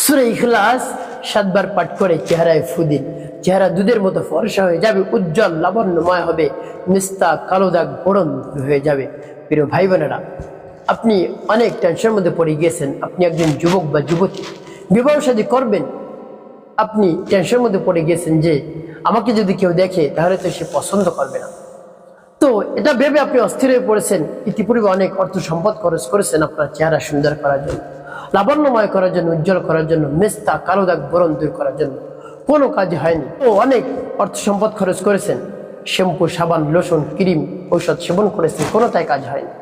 সূরা ইখলাস 7 বার পাঠ করে চেহারায় ফু দিন। চেহারা দুধের মতো ফর্সা হয়ে যাবে, উজ্জ্বল লাবণ্যময় হবে, নিস্তা কালো দাগ বরণ হয়ে যাবে। প্রিয় ভাই বোনেরা, আপনি অনেক টেনশনের মধ্যে পড়ে গিয়েছেন। আপনি একজন যুবক বা যুবতী, বিবাহ শাদী করবেন, আপনি টেনশনের মধ্যে পড়ে গিয়েছেন যে আমাকে যদি কেউ দেখে তাহলে তো সে পছন্দ করবে না। তো এটা ভেবে আপনি অস্থির হয়ে পড়েছেন। ইতিপূর্বে অনেক অর্থ সম্পদ খরচ করেছেন আপনার চেহারা সুন্দর করার জন্য, লাবণ্যময় করার জন্য, উজ্জ্বল করার জন্য, মেস্তা কালো দাগ বরণ দূর করার জন্য, কোনো কাজ হয়নি। তো অনেক অর্থ সম্পদ খরচ করেছেন, শ্যাম্পু, সাবান, লোশন, ক্রিম, ঔষধ সেবন করেছেন, কোনোটাই কাজ হয়নি।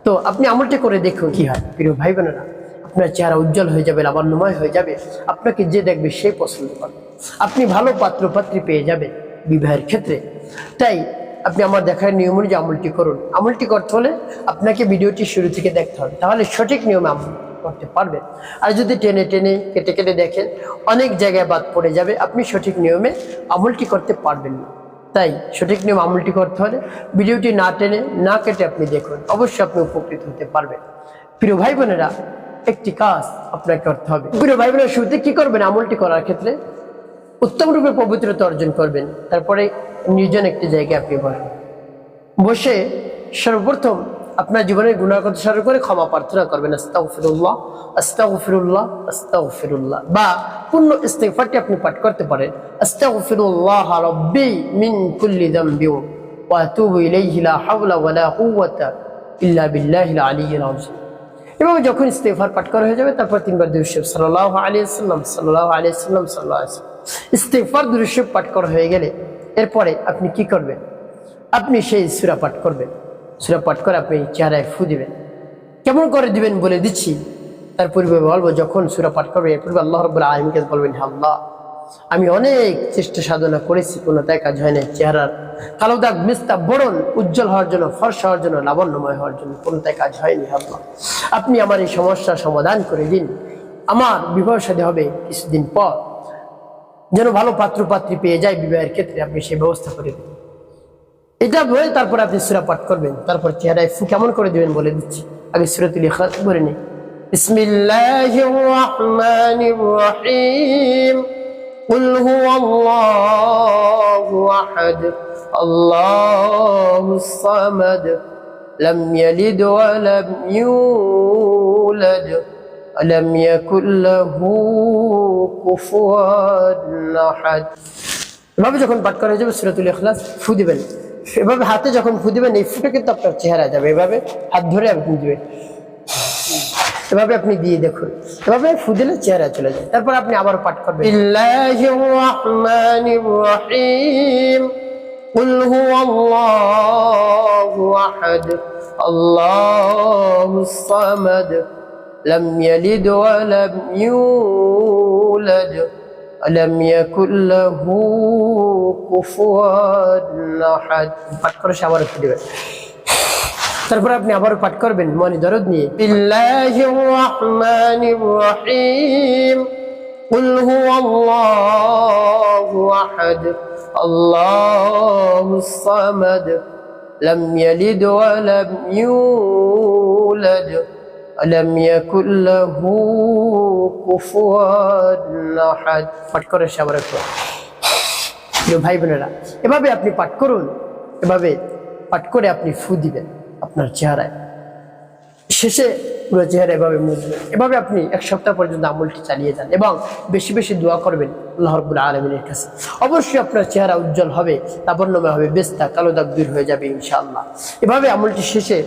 তো আপনি আমলটি করে দেখুন কি হয়। প্রিয় ভাই বোনেরা, আপনার চেহারা উজ্জ্বল হয়ে যাবে, লাবণ্যময় হয়ে যাবে, আপনাকে যে দেখবে সে পছন্দ করবে, আপনি ভালো পাত্র পাত্রী পেয়ে যাবেন বিবাহের ক্ষেত্রে। তাই আপনি আমার দেখার নিয়ম অনুযায়ী আমলটি করুন। আমলটি করতে হলে আপনাকে ভিডিওটি শুরু থেকে দেখতে হবে, তাহলে সঠিক নিয়মে আমল করতে পারবেন। আর যদি টেনে টেনে কেটে কেটে দেখেন অনেক জায়গায় বাদ পড়ে যাবে, আপনি সঠিক নিয়মে আমলটি করতে পারবেন না। তাই সঠিক নিয়ম আমলটি করতে হলে ভিডিওটি না টেনে না কেটে আপনি দেখুন, অবশ্যই আপনি উপকৃত হতে পারবেন। প্রিয় ভাই বোনেরা, একটি কাজ আপনাকে করতে হবে। প্রিয় ভাই বোনেরা, শুরুতে কি করবেন? আমলটি করার ক্ষেত্রে উত্তম রূপে পবিত্রতা অর্জন করবেন। তারপরে নির্জন একটি জায়গায় আপনি বসে সর্বপ্রথম আপনার জীবনের গুনাহ কথা স্মরণ করে ক্ষমা প্রার্থনা করবেন, আস্তাগফিরুল্লাহ আস্তাগফিরুল্লাহ আস্তাগফিরুল্লাহ, বা পূর্ণ ইস্তিগফারটি আপনি পাঠ করতে পারেন, আস্তাগফিরুল্লাহ রাব্বি মিন কুল্লি যামবি ওয়া আতুবু ইলাইহি লা হাওলা ওয়া লা কুওয়াতা ইল্লা বিল্লাহিল আলিয়্যিল আযীম। এবং যখন ইস্তিগফার পাঠ করা হয়ে যাবে, তারপর 3 বার দুরূদ শরীফ সাল্লাল্লাহু আলাইহি ওয়াসাল্লাম সাল্লাল্লাহু আলাইহি ওয়াসাল্লাম সাল্লাল্লাহু আলাইহি ওয়াসাল্লাম। ইস্তিগফার দুরূদ শরীফ পাঠ করা হয়ে গেলে এরপরে আপনি কি করবেন? আপনি সেই সূরা পাঠ করবেন। সূরা পাঠ করে আপনি চেহারায় ফু দিবেন। কেমন করে দিবেন বলে দিচ্ছি। তার পূর্বে বলবো, যখন সূরা পাঠ করবেন এর পূর্বে আল্লাহ রাব্বুল আলামিনকে বলবেন, হে আল্লাহ, আমি অনেক চেষ্টা সাধনা করেছি, কোনোটাই কাজ হয় না। চেহারার কালো দাগ, মিস্তা বরণ উজ্জ্বল হওয়ার জন্য, ফর্সা হওয়ার জন্য, লাবণ্যময় হওয়ার জন্য কোনোটাই কাজ হয়নি। আল্লাহ, আপনি আমার এই সমস্যার সমাধান করে দিন। আমার বিবাহ শাদী হবে কিছুদিন পর, যেন ভালো পাত্র পাত্রী পেয়ে যায় বিবাহের ক্ষেত্রে, আপনি সেই ব্যবস্থা করে দিন। এটা বলে তারপর আপনি সূরা পাঠ করবেন। তারপর চেহারায় ফু কেমন করে দিবেন বলে দিচ্ছি। আগে সূরাতুল ইখলাস পড়ে নিন। বিসমিল্লাহির রাহমানির রাহিম। কুল হুয়াল্লাহু আহাদ আল্লাহুস সামাদ লাম ইয়ালিদ ওয়া লাম ইউলাদ ওয়া লাম ইয়াকুল লাহু কুফুয়ান আহাদ। এভাবে যখন পাঠ করা যাবে সূরাতুল ইখলাস, ফু দিবেন। এভাবে হাতে যখন ফু দিবেন, এই ফুটা কিন্তু আপনার চেহারা যাবে। এভাবে হাত ধরে আপনি দিবেন, এভাবে আপনি দিয়ে দেখুন, এভাবে ফু দিলে চেহারা চলে যায়। তারপর আপনি আবার পাঠ করবেন, বিসমিল্লাহির রাহমানির রাহিম। কুল হুয়াল্লাহু আহাদ আল্লাহুস সামাদ লাম ইয়ালিদ ওয়া লাম ইউলাদ আলাম ইয়াকুল লাহু কুফুয়ান আহাদ। পাঠ করে আবার একটু দিবেন। তারপর আপনি আবার পাঠ করবেন মনে দরদ নিয়ে, বিসমিল্লাহির রাহমানির রাহিম। কুল হুয়াল্লাহু আহাদ আল্লাহুস সামাদ লাম ইয়ালিদ ওয়া লাম ইউলাদ আলাম ইয়াকুল লাহু কুফুয়ান আহাদ। পাঠ করে আবার একটু। প্রিয় ভাই বোনেরা, এভাবে আপনি পাঠ করুন। এভাবে পাঠ করে আপনি ফু দিবেন আপনার চেহারায়। শেষে পুরো চেহারা এভাবে মুছবেন। এভাবে আপনি 1 সপ্তাহ পর্যন্ত আমলটি চালিয়ে যান এবং বেশি বেশি দোয়া করবেন আল্লাহ রাব্বুল আলামিনের কাছে। অবশ্যই আপনার চেহারা উজ্জ্বল হবে, লাবণ্যময় হবে, বেস্তা কালো দাগ দূর হয়ে যাবে ইনশাআল্লাহ। এভাবে আমলটি শেষে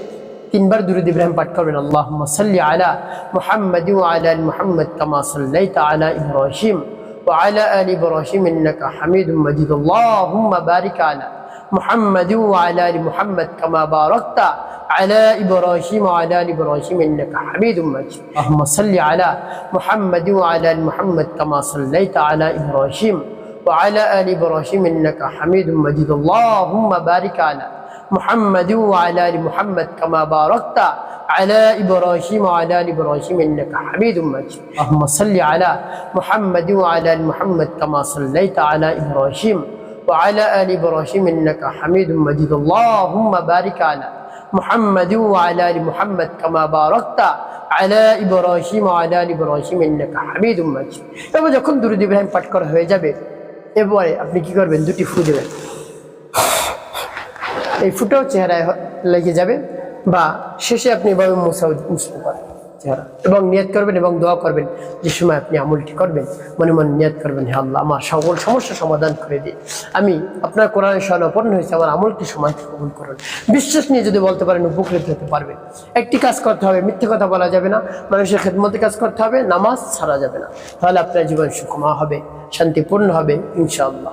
3 বার দুরূদ ইব্রাহিম পাঠ করবেন। আল্লাহুম্মা সাল্লি আলা মুহাম্মাদিন ওয়া আলা আলি মুহাম্মাদ কামা সাল্লাইতা আলা ইব্রাহিম ওয়া আলা আলি ইব্রাহিম ইন্নাকা হামিদুম মাজিদ। আল্লাহুম্মা বারিক আলা মুহাম্মাদিন ওয়া আলা আলি মুহাম্মাদ কামা বারাকতা আলা ইব্রাহিম ওয়া আলা আলি ইব্রাহিম ইন্নাকা হামিদুম মাজিদ। আল্লাহুম্মা সাল্লি আলা মুহাম্মাদিন ওয়া আলা আলি মুহাম্মাদ কামা সাল্লাইতা আলা ইব্রাহিম ওয়া আলা আলি ইব্রাহিম ইন্নাকা হামিদুম মাজিদ। আল্লাহুম্মা বারিক আলা محمد وعلى آل محمد كما باركت على إبراهيم وعلى آل إبراهيم إنك حميد مجيد. اللهم صل على محمد وعلى آل محمد كما صليت على إبراهيم وعلى آل إبراهيم إنك حميد مجيد. اللهم بارك على মুহাম্মাদিন ওয়া আলা আলি মুহাম্মাদ কামা বারাকতা আলা ইব্রাহিম ওয়া আলা আলি ইব্রাহিম ইন্নাকা হামিদুম মাজিদ। এবার যখন দুরূদ ইব্রাহিম পাঠ করা হয়ে যাবে, এরপরে আপনি কি করবেন, দুটি ফু দেবেন। এই ফুটাও চেহারায় লেগে যাবে, বা শেষে আপনি এভাবে মুছতে পারেন চেহারা, এবং নিয়ত করবেন এবং দোয়া করবেন। যে সময় আপনি আমলটি করবেন মনে মনে নিয়ত করবেন, হে আল্লাহ, আমার সকল সমস্যার সমাধান করে দিন। আমি আপনার কোরআনের শরণাপন্ন হয়েছে, আমার আমলটি সময় কবুল করুন। বিশ্বাস নিয়ে যদি বলতে পারেন উপকৃত হতে পারবেন। একটি কাজ করতে হবে, মিথ্যে কথা বলা যাবে না, মানুষের খেদমতে কাজ করতে হবে, নামাজ ছাড়া যাবে না। তাহলে আপনার জীবন সুখময় হবে, শান্তিপূর্ণ হবে ইনশাআল্লাহ।